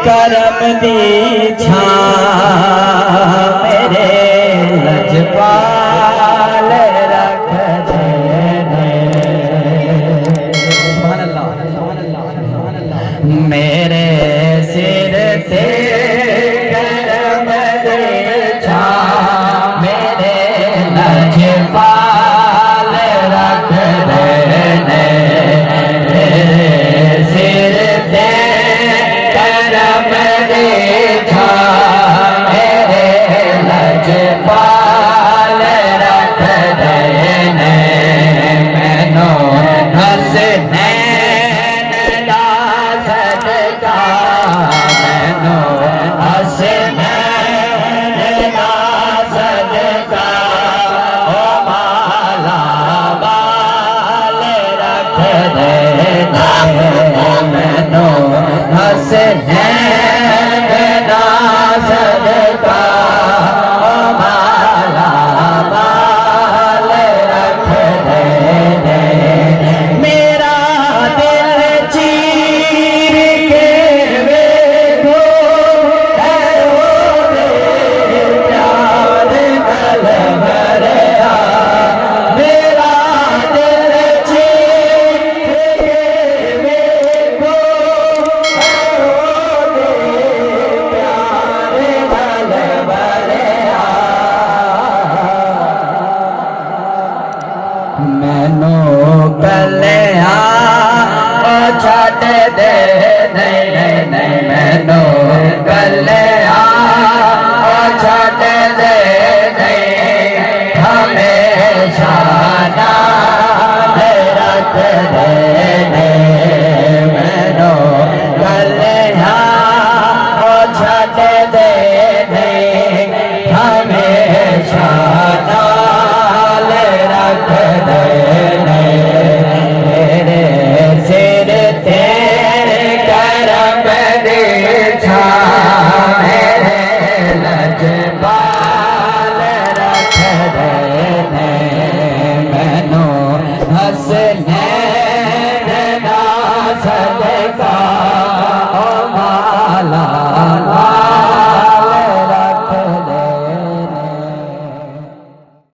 करम दी छां मेरे लजपाल रख देने। मेरे सिर ते करम दी छां मेरे लजपाल रख देने। मेरे सिर ते करम दी छां मेरे लजपाल रख देने। मैनू हसनैन दा सदका मैनू हसनैन दा सदका ओ माला बाल रख देने। मैनू हसनैन दा सदका ओ माला बाल रख देने। मेरा दिल चीर के वेखो प्यार गल भरिया। मेरा दिल चीर के वेखो प्यार गल भरिया। मैनू कलिया छड़ दे नहीं